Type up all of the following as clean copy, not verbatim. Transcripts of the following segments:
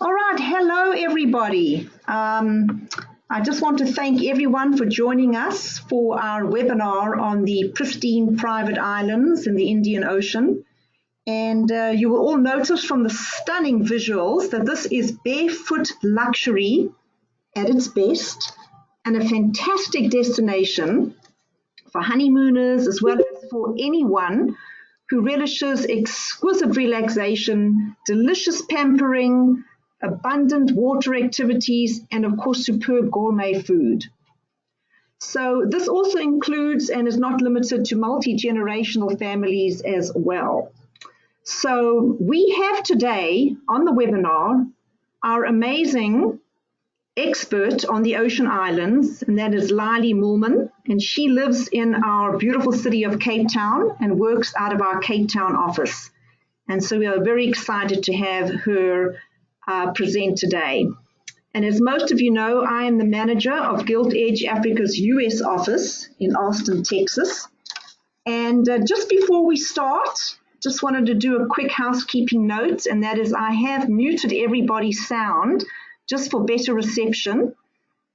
All right, hello everybody. I just want to thank everyone for joining us for our webinar on the pristine private islands in the Indian Ocean. And you will all notice from the stunning visuals that this is barefoot luxury at its best and a fantastic destination for honeymooners as well as for anyone who relishes exquisite relaxation, delicious pampering, abundant water activities, and of course superb gourmet food. So this also includes and is not limited to multi-generational families as well. So we have today on the webinar our amazing expert on the ocean islands, and that is Lily Moorman, and she lives in our beautiful city of Cape Town and works out of our Cape Town office. And so we are very excited to have her present today. And as most of you know, I am the manager of Giltedge Africa's US office in Austin, Texas. And just before we start, just wanted to do a quick housekeeping note, and that is I have muted everybody's sound just for better reception.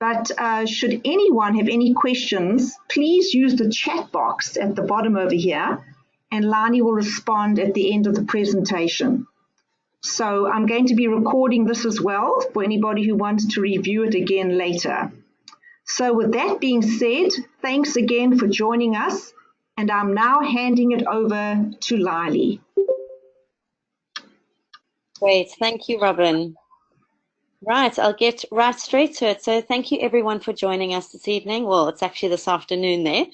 But should anyone have any questions, please use the chat box at the bottom over here, and Lani will respond at the end of the presentation. So I'm going to be recording this as well for anybody who wants to review it again later. So with that being said, thanks again for joining us, and I'm now handing it over to Lily. Great, thank you, Robin. Right, I'll get right straight to it. So thank you everyone for joining us this evening. Well, it's actually this afternoon there.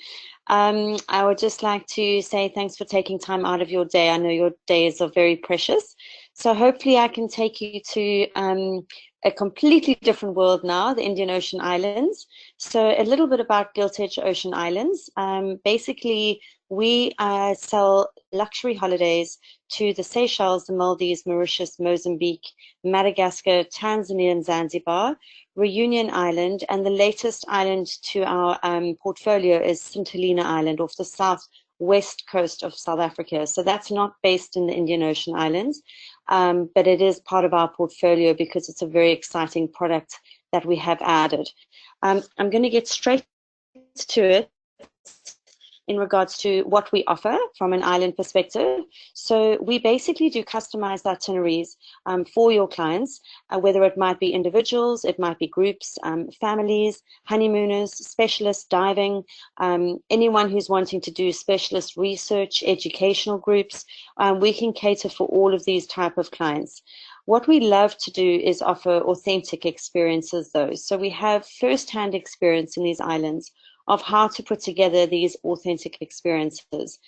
I would just like to say thanks for taking time out of your day. I know your days are very precious. So hopefully I can take you to a completely different world now, the Indian Ocean Islands. So a little bit about Giltedge Ocean Islands. Basically, we sell luxury holidays to the Seychelles, the Maldives, Mauritius, Mozambique, Madagascar, Tanzania and Zanzibar, Reunion Island, and the latest island to our portfolio is St. Helena Island off the southwest coast of South Africa. So that's not based in the Indian Ocean Islands, but it is part of our portfolio because it's a very exciting product that we have added. I'm going to get straight to it in regards to what we offer from an island perspective. So we basically do customized itineraries for your clients, whether it might be individuals, it might be groups, families, honeymooners, specialists, diving, anyone who's wanting to do specialist research, educational groups. We can cater for all of these type of clients. What we love to do is offer authentic experiences though. So we have first-hand experience in these islands of how to put together these authentic experiences.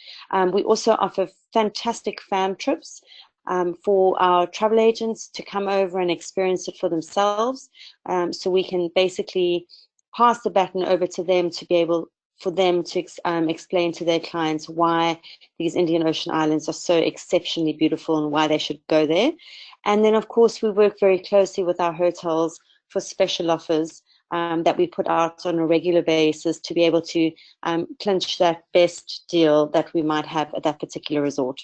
We also offer fantastic fam trips for our travel agents to come over and experience it for themselves. So we can basically pass the baton over to them to be able for them to explain to their clients why these Indian Ocean Islands are so exceptionally beautiful and why they should go there. And then, of course, we work very closely with our hotels for special offers that we put out on a regular basis to be able to clinch that best deal that we might have at that particular resort.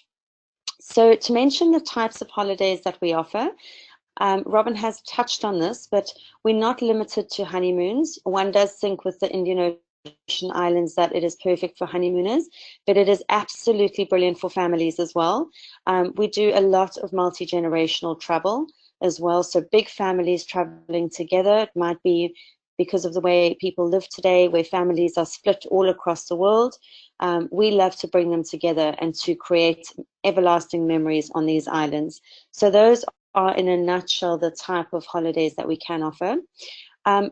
So to mention the types of holidays that we offer, Robin has touched on this, but we're not limited to honeymoons. One does think with the Indian Ocean Islands that it is perfect for honeymooners, but it is absolutely brilliant for families as well. We do a lot of multi-generational travel as well, so big families traveling together. It might be because of the way people live today, where families are split all across the world. We love to bring them together and to create everlasting memories on these islands. So those are, in a nutshell, the type of holidays that we can offer.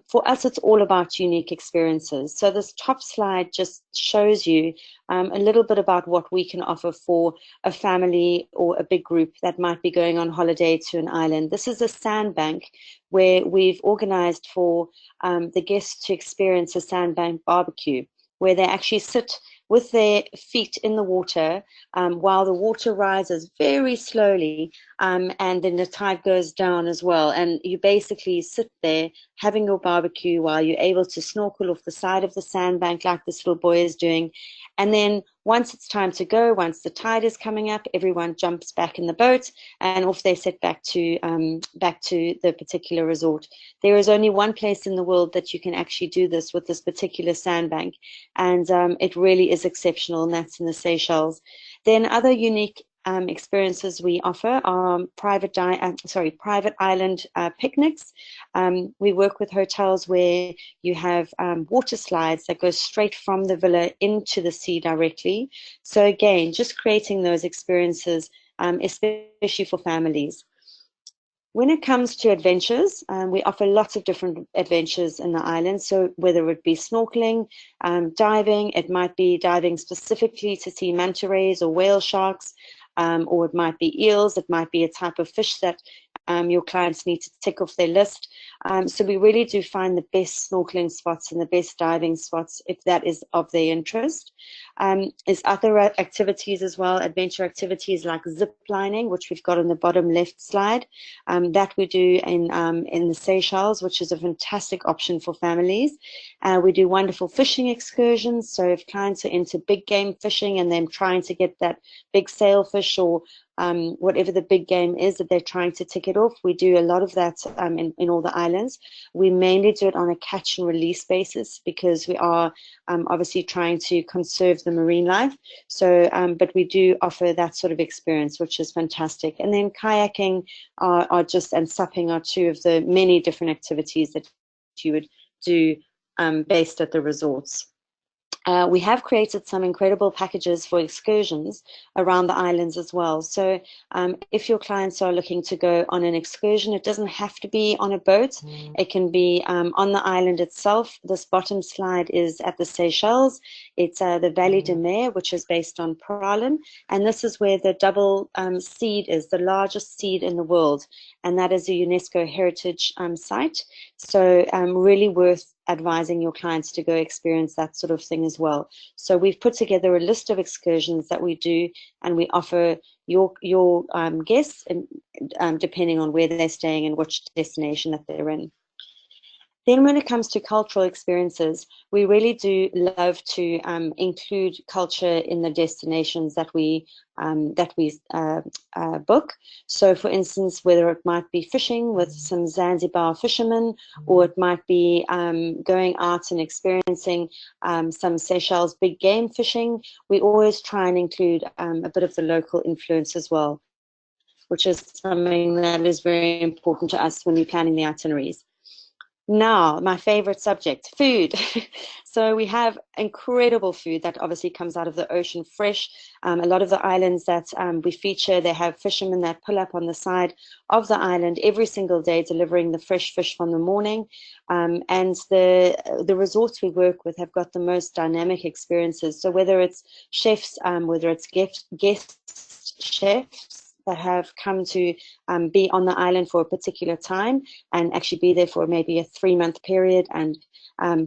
For us, it's all about unique experiences. So this top slide just shows you a little bit about what we can offer for a family or a big group that might be going on holiday to an island. This is a sandbank where we've organized for the guests to experience a sandbank barbecue, where they actually sit with their feet in the water while the water rises very slowly, and then the tide goes down as well. And you basically sit there having your barbecue while you're able to snorkel off the side of the sandbank like this little boy is doing. And then once it's time to go, once the tide is coming up, everyone jumps back in the boat and off they set back to the particular resort. There is only one place in the world that you can actually do this with this particular sandbank, and it really is exceptional, and that's in the Seychelles. Then other unique experiences we offer are private island picnics. We work with hotels where you have water slides that go straight from the villa into the sea directly. So again, just creating those experiences, especially for families. When it comes to adventures, we offer lots of different adventures in the island. So whether it be snorkeling, diving, it might be diving specifically to see manta rays or whale sharks, or it might be eels, it might be a type of fish that your clients need to tick off their list. So we really do find the best snorkeling spots and the best diving spots if that is of their interest. There's other activities as well, adventure activities like zip lining, which we've got on the bottom left slide. That we do in the Seychelles, which is a fantastic option for families. We do wonderful fishing excursions. So if clients are into big game fishing and then trying to get that big sailfish or whatever the big game is that they're trying to tick it off, we do a lot of that in all the islands. We mainly do it on a catch and release basis because we are obviously trying to conserve the marine life. So, but we do offer that sort of experience, which is fantastic. And then kayaking and supping are two of the many different activities that you would do based at the resorts. We have created some incredible packages for excursions around the islands as well. So if your clients are looking to go on an excursion, it doesn't have to be on a boat. It can be on the island itself. This bottom slide is at the Seychelles. It's the Valley de Mer, which is based on praline. And this is where the double seed is, the largest seed in the world. And that is a UNESCO heritage site. So really worth advising your clients to go experience that sort of thing as well. So we've put together a list of excursions that we do, and we offer your guests, and depending on where they're staying and which destination that they're in. Then when it comes to cultural experiences, we really do love to include culture in the destinations that we book. So for instance, whether it might be fishing with some Zanzibar fishermen, or it might be going out and experiencing some Seychelles big game fishing, we always try and include a bit of the local influence as well, which is something that is very important to us when we're planning the itineraries. Now, my favorite subject, food. So we have incredible food that obviously comes out of the ocean fresh. A lot of the islands that we feature, they have fishermen that pull up on the side of the island every single day, delivering the fresh fish from the morning. And the resorts we work with have got the most dynamic experiences. So whether it's chefs, whether it's guest chefs that have come to be on the island for a particular time and actually be there for maybe a 3-month period and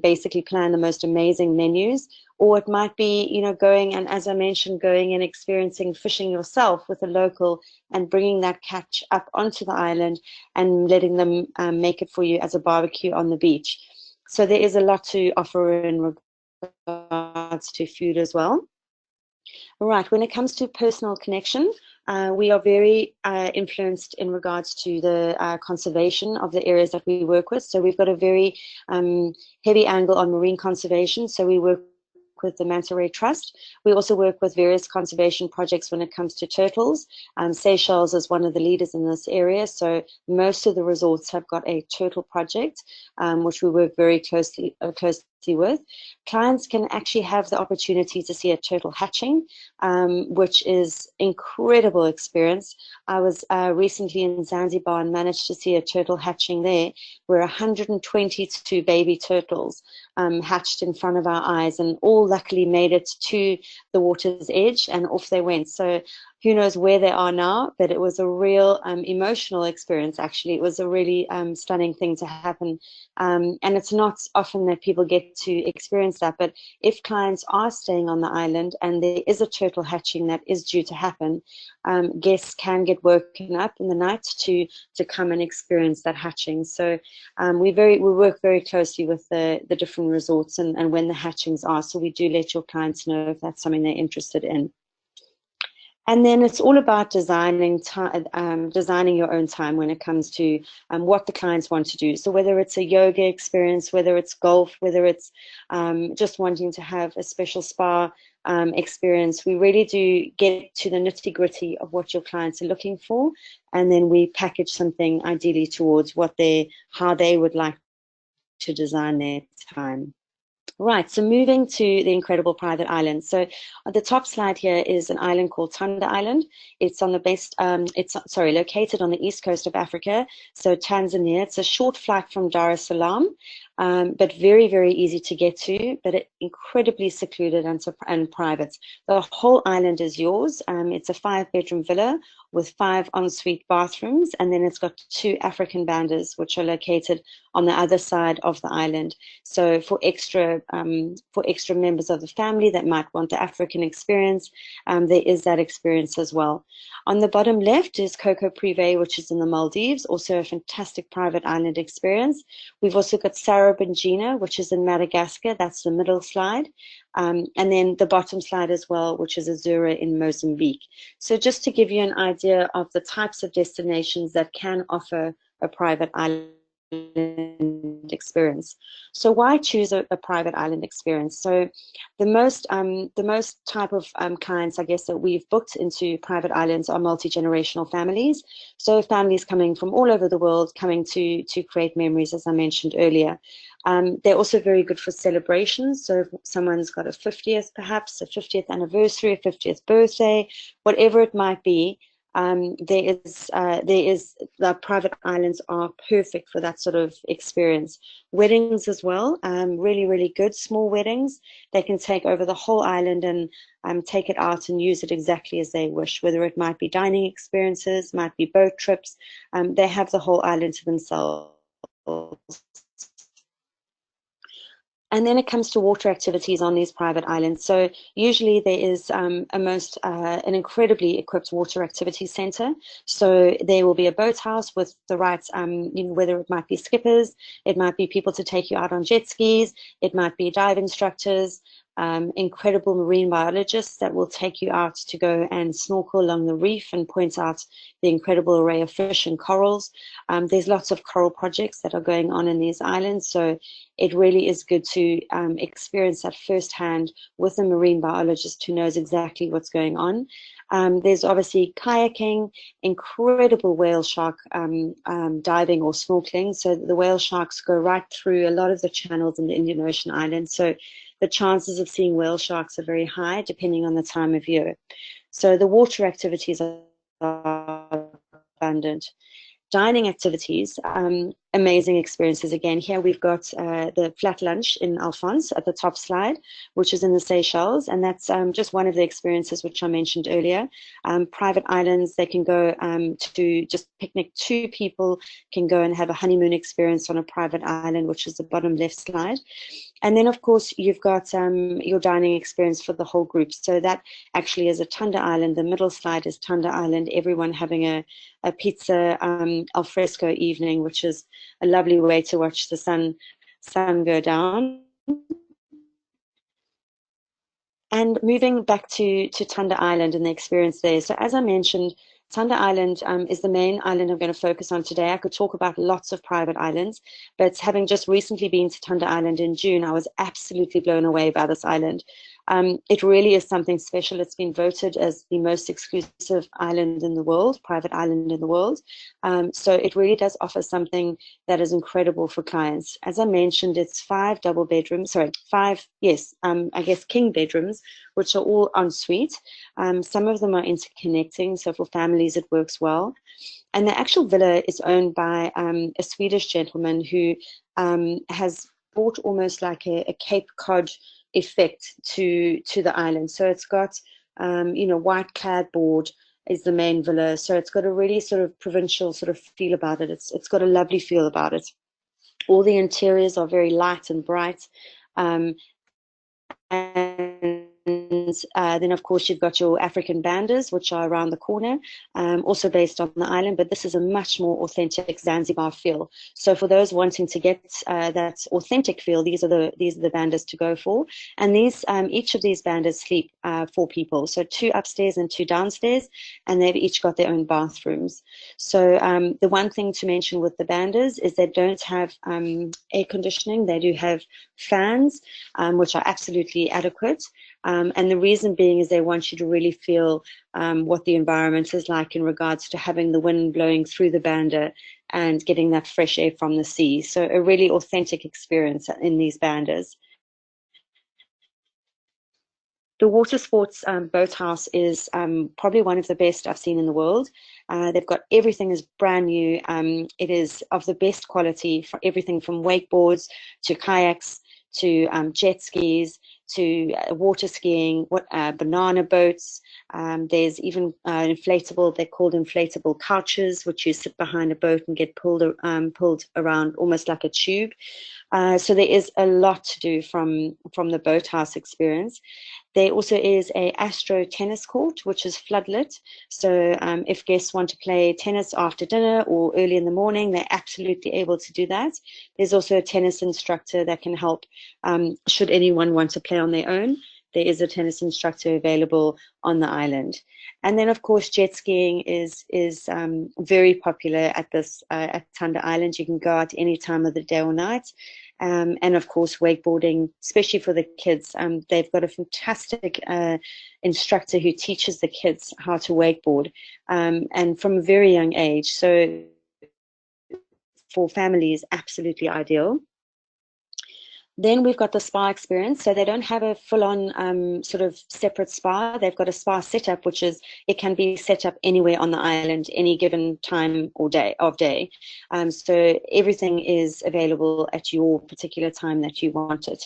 basically plan the most amazing menus. Or it might be, you know, going and, as I mentioned, going and experiencing fishing yourself with a local and bringing that catch up onto the island and letting them make it for you as a barbecue on the beach. So there is a lot to offer in regards to food as well. All right, when it comes to personal connection, we are very influenced in regards to the conservation of the areas that we work with. So we've got a very heavy angle on marine conservation. So we work with the Manta Ray Trust. We also work with various conservation projects when it comes to turtles. Seychelles is one of the leaders in this area. So most of the resorts have got a turtle project, which we work very closely with. Clients can actually have the opportunity to see a turtle hatching, which is incredible experience. I was recently in Zanzibar and managed to see a turtle hatching there, where 122 baby turtles hatched in front of our eyes, and all luckily made it to the water's edge and off they went. So who knows where they are now, but it was a real emotional experience. Actually, it was a really stunning thing to happen. And it's not often that people get to experience that. But if clients are staying on the island and there is a turtle hatching that is due to happen, guests can get woken up in the night to come and experience that hatching. So we work very closely with the different resorts and when the hatchings are. So we do let your clients know if that's something they're interested in. And then it's all about designing your own time when it comes to what the clients want to do. So whether it's a yoga experience, whether it's golf, whether it's just wanting to have a special spa experience, we really do get to the nitty-gritty of what your clients are looking for, and then we package something ideally towards how they would like to design their time. Right, so moving to the incredible private island. So the top slide here is an island called Tanda Island. It's on the located on the east coast of Africa, so Tanzania. It's a short flight from Dar es Salaam, but very, very easy to get to, but incredibly secluded and private. The whole island is yours. It's a 5-bedroom villa with 5 ensuite bathrooms, and then it's got 2 African bandas, which are located on the other side of the island. So for extra members of the family that might want the African experience, there is that experience as well. On the bottom left is Coco Privé, which is in the Maldives, also a fantastic private island experience. We've also got Sarabangina, which is in Madagascar. That's the middle slide. And then the bottom slide as well, which is Azura in Mozambique. So just to give you an idea of the types of destinations that can offer a private island experience. So why choose a private island experience? So the most type of clients, I guess, that we've booked into private islands are multi-generational families. So families coming from all over the world, coming to create memories, as I mentioned earlier. They're also very good for celebrations. So if someone's got a 50th, perhaps a 50th anniversary, a 50th birthday, whatever it might be, the private islands are perfect for that sort of experience. Weddings as well, really, really good. Small weddings, they can take over the whole island and take it out and use it exactly as they wish, whether it might be dining experiences, might be boat trips. They have the whole island to themselves. And then it comes to water activities on these private islands. So usually there is an incredibly equipped water activity center. So there will be a boathouse with the right, whether it might be skippers, it might be people to take you out on jet skis, it might be dive instructors, incredible marine biologists that will take you out to go and snorkel along the reef and point out the incredible array of fish and corals. There's lots of coral projects that are going on in these islands, so it really is good to experience that firsthand with a marine biologist who knows exactly what's going on. There's obviously kayaking, incredible whale shark diving or snorkeling. So the whale sharks go right through a lot of the channels in the Indian Ocean islands. So the chances of seeing whale sharks are very high depending on the time of year. So the water activities are abundant. Dining activities, amazing experiences. Again, here we've got the flat lunch in Alphonse at the top slide, which is in the Seychelles, and that's just one of the experiences which I mentioned earlier. Private islands, they can go to just picnic. 2 people can go and have a honeymoon experience on a private island, which is the bottom left slide. And then, of course, you've got your dining experience for the whole group. So that actually is a Tanda Island. The middle slide is Tanda Island, everyone having a pizza al fresco evening, which is a lovely way to watch the sun go down. And moving back to Tanda Island and the experience there. So as I mentioned, Tanda Island is the main island I'm going to focus on today. I could talk about lots of private islands, but having just recently been to Tanda Island in June, I was absolutely blown away by this island. It really is something special. It's been voted as the most exclusive island in the world, private island in the world. So it really does offer something that is incredible for clients. As I mentioned, it's 5 double bedrooms, sorry, 5, yes, I guess king bedrooms, which are all en suite. Some of them are interconnecting, so for families it works well. And the actual villa is owned by a Swedish gentleman who has brought almost like a Cape Cod effect to the island. So it's got white clad board is the main villa, so it's got a really sort of provincial sort of feel about it. It's got a lovely feel about it. All the interiors are very light and bright. then, of course, you've got your African bandas, which are around the corner, also based on the island, but this is a much more authentic Zanzibar feel. So for those wanting to get that authentic feel, these are the bandas to go for. And these each of these bandas sleep 4 people, so 2 upstairs and 2 downstairs, and they've each got their own bathrooms. So the one thing to mention with the bandas is they don't have air conditioning. They do have fans, which are absolutely adequate. And the reason being is they want you to really feel what the environment is like in regards to having the wind blowing through the banda and getting that fresh air from the sea. So a really authentic experience in these bandas. The water sports boathouse is probably one of the best I've seen in the world. They've got everything is brand new. It is of the best quality, for everything from wakeboards to kayaks to jet skis to water skiing, banana boats. There's even inflatable, they're called inflatable couches, which you sit behind a boat and get pulled around almost like a tube. So there is a lot to do from the boathouse experience. There also is a Astro tennis court, which is floodlit. So if guests want to play tennis after dinner or early in the morning, they're absolutely able to do that. There's also a tennis instructor that can help should anyone want to play on their own. There is a tennis instructor available on the island. And then, of course, jet skiing is very popular at Tanda Island. You can go out any time of the day or night. And of course, wakeboarding, especially for the kids. They've got a fantastic instructor who teaches the kids how to wakeboard, and from a very young age. So for families, absolutely ideal. Then we've got the spa experience. So they don't have a full-on sort of separate spa. They've got a spa setup, which is, it can be set up anywhere on the island, any given time or day. So everything is available at your particular time that you want it.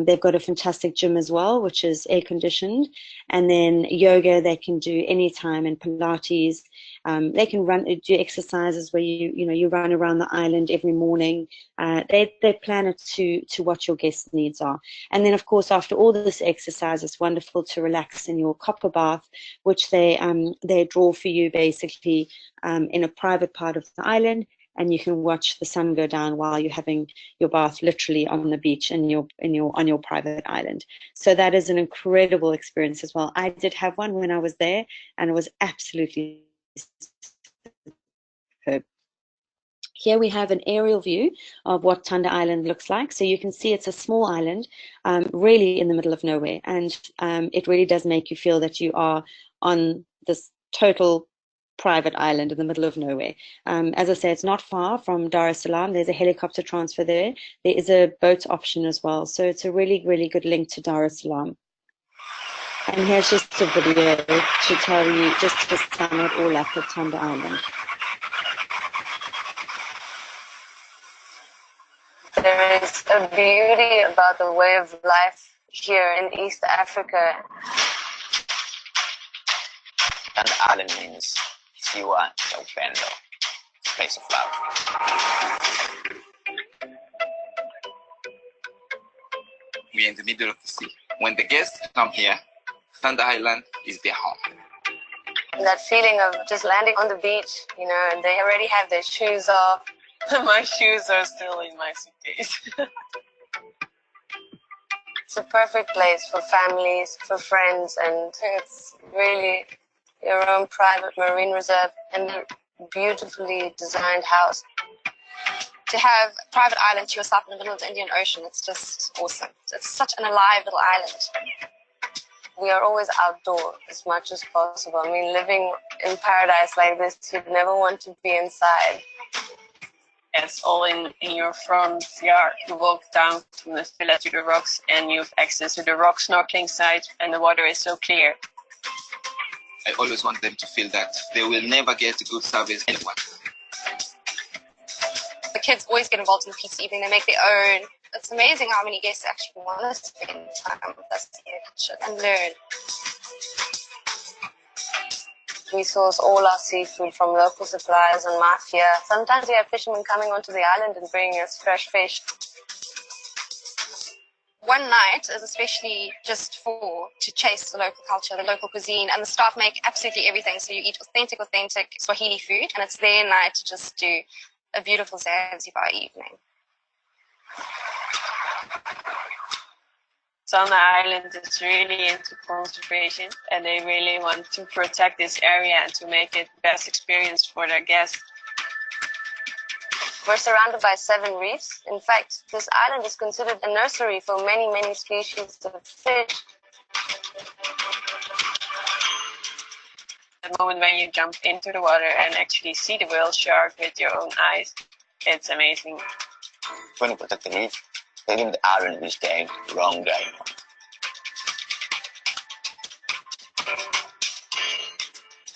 They've got a fantastic gym as well, which is air conditioned. And then yoga they can do anytime, and Pilates. They can do exercises where you run around the island every morning. They plan it to what your guests' needs are. And then, of course, after all this exercise, it's wonderful to relax in your copper bath, which they draw for you basically in a private part of the island, and you can watch the sun go down while you're having your bath literally on the beach on your private island. So that is an incredible experience as well. I did have one when I was there, and it was absolutely superb. Here we have an aerial view of what Tanda Island looks like. So you can see it's a small island, really in the middle of nowhere. And it really does make you feel that you are on this total private island in the middle of nowhere. As I say, it's not far from Dar es Salaam. There's a helicopter transfer there. There is a boat option as well. So it's a really, really good link to Dar es Salaam. And here's just a video to tell you, just to sum it all up at Tanda Island. There is a beauty about the way of life here in East Africa. Tanda Island means Siwa cha upendo, place of love. We're in the middle of the sea. When the guests come here, Tanda Island is their home. That feeling of just landing on the beach, and they already have their shoes off. My shoes are still in my suitcase. It's a perfect place for families, for friends, and it's really your own private marine reserve and a beautifully designed house. To have a private island to yourself in the middle of the Indian Ocean, it's just awesome. It's such an alive little island. We are always outdoor as much as possible. I mean, living in paradise like this, you'd never want to be inside. It's all in your front yard. You walk down from the villa to the rocks, and you have access to the rock snorkeling site, and the water is so clear. I always want them to feel that they will never get good service anywhere. The kids always get involved in the pizza evening. They make their own. It's amazing how many guests actually want to spend time with us here and learn. We source all our seafood from local suppliers and mafia. Sometimes we have fishermen coming onto the island and bringing us fresh fish. one night is especially just to chase the local culture, the local cuisine, and the staff make absolutely everything. So you eat authentic Swahili food, and it's their night to just do a beautiful Zanzibar evening. Sanda Island is really into conservation, and they really want to protect this area and to make it the best experience for their guests. We're surrounded by 7 reefs. In fact, this island is considered a nursery for many, many species of fish. The moment when you jump into the water and actually see the whale shark with your own eyes, it's amazing. Trying to protect the reef, taking the island is the wrong day.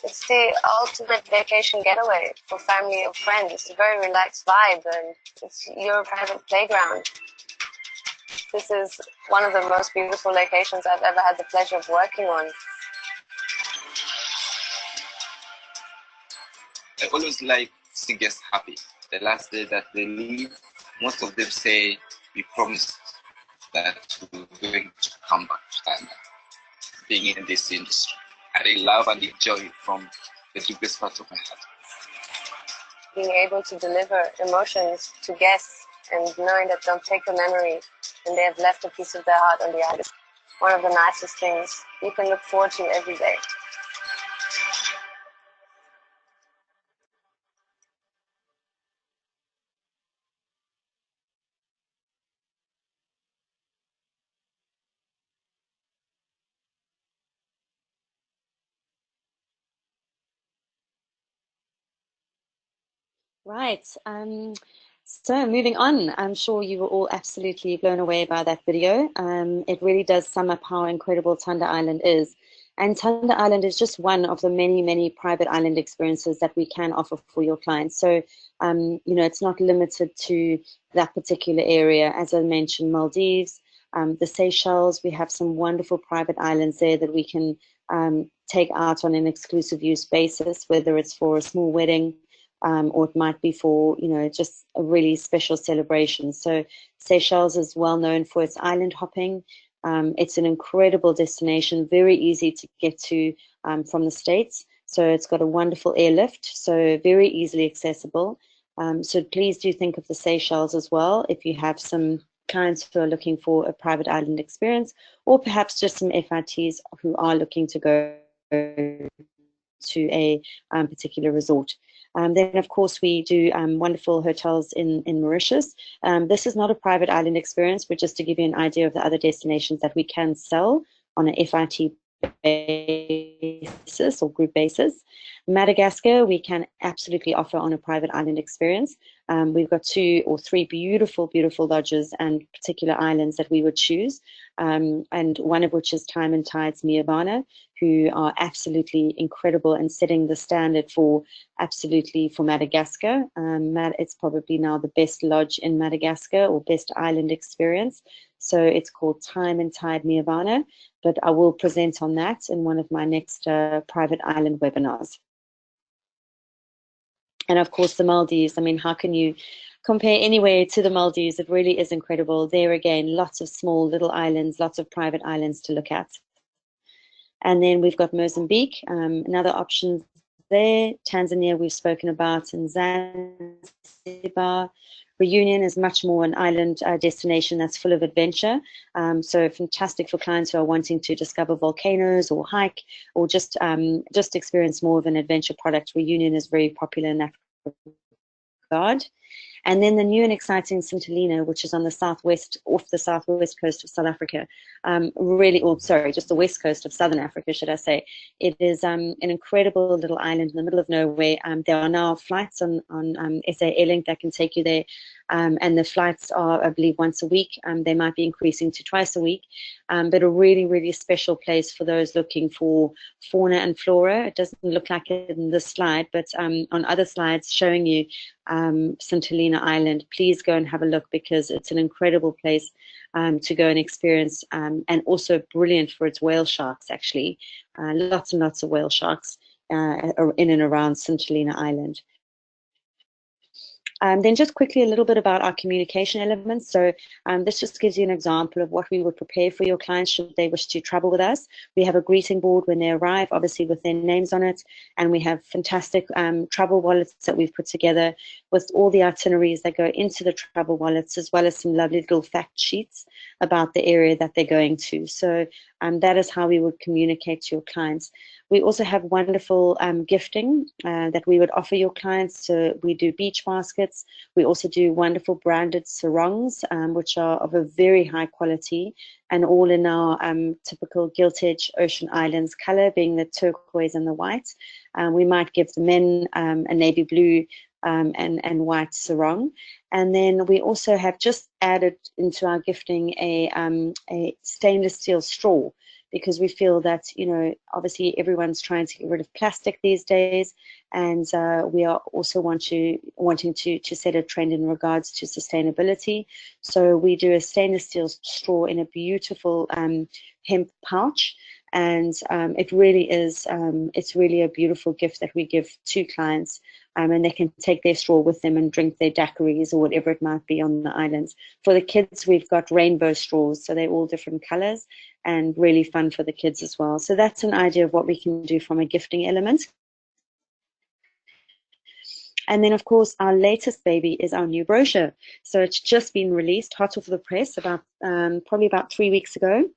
It's the ultimate vacation getaway for family or friends. It's a very relaxed vibe, and it's your private playground. This is one of the most beautiful locations I've ever had the pleasure of working on. I always like to see guests happy. The last day that they leave, most of them say, we promised that we're going to come back to Thailand, being in this industry. I really love and enjoy it from the deepest part of my heart. Being able to deliver emotions to guests and knowing that they'll take the memory and they have left a piece of their heart on the island is one of the nicest things you can look forward to every day. Right. So moving on, I'm sure you were all absolutely blown away by that video. It really does sum up how incredible Tanda Island is. And Tanda Island is just one of the many, many private island experiences that we can offer for your clients. So, you know, it's not limited to that particular area. As I mentioned, Maldives, the Seychelles, we have some wonderful private islands there that we can take out on an exclusive use basis, whether it's for a small wedding, or it might be for, you know, just a really special celebration. So Seychelles is well known for its island hopping. It's an incredible destination, very easy to get to from the States. So it's got a wonderful airlift, so very easily accessible. So please do think of the Seychelles as well if you have some clients who are looking for a private island experience, or perhaps just some FITs who are looking to go to a particular resort. Then, of course, we do wonderful hotels in Mauritius. This is not a private island experience, but just to give you an idea of the other destinations that we can sell on an FIT basis or group basis. Madagascar, we can absolutely offer on a private island experience. We've got 2 or 3 beautiful, beautiful lodges and particular islands that we would choose, and one of which is Time and Tide's Miabana, who are absolutely incredible and setting the standard for Madagascar. It's probably now the best lodge in Madagascar or best island experience. So it's called Time and Tide Miabana, but I will present on that in one of my next private island webinars. And of course, the Maldives, I mean, how can you compare anywhere to the Maldives? It really is incredible. There again, lots of small little islands, lots of private islands to look at. And then we've got Mozambique, another option there. Tanzania we've spoken about, and Zanzibar. Reunion is much more an island destination that's full of adventure. So fantastic for clients who are wanting to discover volcanoes or hike or just experience more of an adventure product. Reunion is very popular in that regard. And then the new and exciting St. Helena, which is on the southwest coast of South Africa, just the west coast of Southern Africa, should I say. It is an incredible little island in the middle of nowhere. There are now flights on SA Airlink that can take you there, and the flights are, I believe, once a week. They might be increasing to twice a week, but a really, really special place for those looking for fauna and flora. It doesn't look like it in this slide, but on other slides showing you St. Helena Island, please go and have a look, because it's an incredible place to go and experience, and also brilliant for its whale sharks, actually. Lots and lots of whale sharks in and around St. Helena Island. Then just quickly a little bit about our communication elements. So this just gives you an example of what we would prepare for your clients should they wish to travel with us. We have a greeting board when they arrive, obviously with their names on it, and we have fantastic travel wallets that we've put together with all the itineraries that go into the travel wallets, as well as some lovely little fact sheets about the area that they're going to. So that is how we would communicate to your clients. We also have wonderful gifting that we would offer your clients. So we do beach baskets. We also do wonderful branded sarongs, which are of a very high quality and all in our typical Giltedge Ocean Islands color, being the turquoise and the white. We might give the men a navy blue and white sarong. And then we also have just added into our gifting a stainless steel straw, because we feel that, you know, obviously everyone's trying to get rid of plastic these days, and we are also wanting to set a trend in regards to sustainability. So we do a stainless steel straw in a beautiful hemp pouch, and it really is, it's really a beautiful gift that we give to clients, and they can take their straw with them and drink their daiquiris or whatever it might be on the islands. For the kids, we've got rainbow straws, so they're all different colors and really fun for the kids as well. So that's an idea of what we can do from a gifting element. And then, of course, our latest baby is our new brochure. So it's just been released, hot off the press, about probably about 3 weeks ago.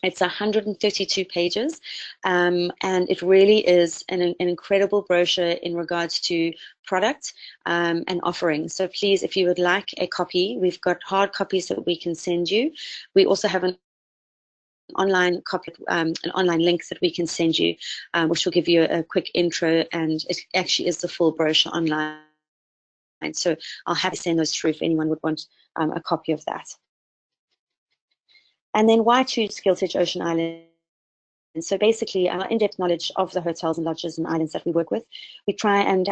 It's 132 pages, and it really is an incredible brochure in regards to product and offering. So please, if you would like a copy, we've got hard copies that we can send you. We also have an online copy, an online link that we can send you, which will give you a quick intro, and it actually is the full brochure online. So I'll have to send those through if anyone would want a copy of that. And then why choose Giltedge Ocean Islands? So basically, our in-depth knowledge of the hotels and lodges and islands that we work with, we try and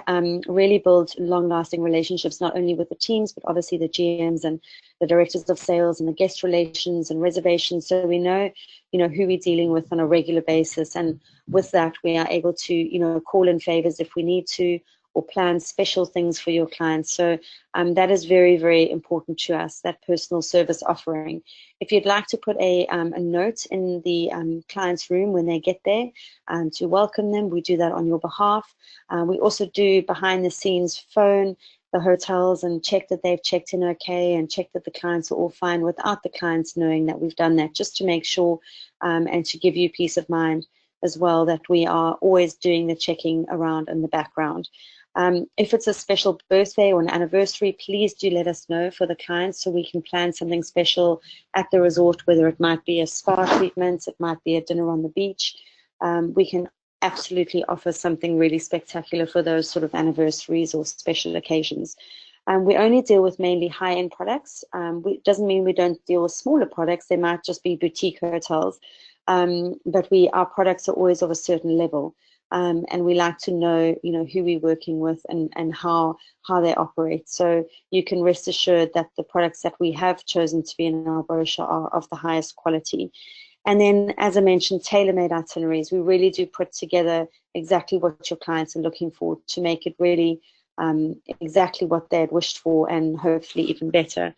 really build long-lasting relationships, not only with the teams, but obviously the GMs and the directors of sales and the guest relations and reservations. So we know, you know, who we're dealing with on a regular basis. And with that, we are able to, you know, call in favors if we need to, or plan special things for your clients. So that is very, very important to us, that personal service offering. If you'd like to put a note in the client's room when they get there to welcome them, we do that on your behalf. We also do behind the scenes phone the hotels and check that they've checked in okay, and check that the clients are all fine without the clients knowing that we've done that, just to make sure and to give you peace of mind as well, that we are always doing the checking around in the background. If it's a special birthday or an anniversary, please do let us know for the clients so we can plan something special at the resort, whether it might be a spa treatment, it might be a dinner on the beach. We can absolutely offer something really spectacular for those sort of anniversaries or special occasions. We only deal with mainly high-end products. It doesn't mean we don't deal with smaller products. They might just be boutique hotels, but our products are always of a certain level. And we like to know, you know, who we're working with and how they operate. So you can rest assured that the products that we have chosen to be in our brochure are of the highest quality. And then, as I mentioned, tailor-made itineraries. We really do put together exactly what your clients are looking for to make it really exactly what they had wished for, and hopefully even better.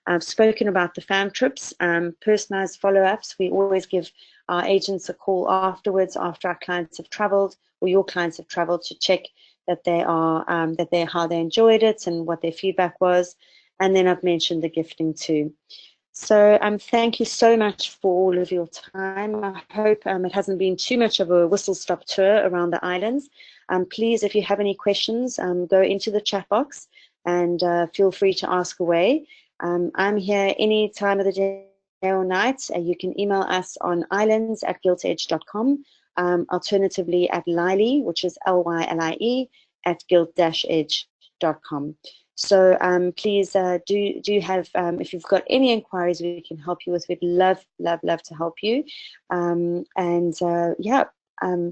I've spoken about the fam trips, personalized follow-ups. We always give our agents a call afterwards, after our clients have traveled or your clients have traveled, to check that they are how they enjoyed it and what their feedback was. And then I've mentioned the gifting too. So thank you so much for all of your time. I hope it hasn't been too much of a whistle-stop tour around the islands. Please, if you have any questions, go into the chat box and feel free to ask away. I'm here any time of the day or night. You can email us on islands@giltedge.com, alternatively at Lylie, which is LYLIE, at gilt-edge.com. So please do have, if you've got any inquiries we can help you with, we'd love to help you.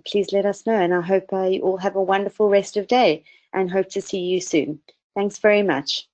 Please let us know. And I hope you all have a wonderful rest of day, and hope to see you soon. Thanks very much.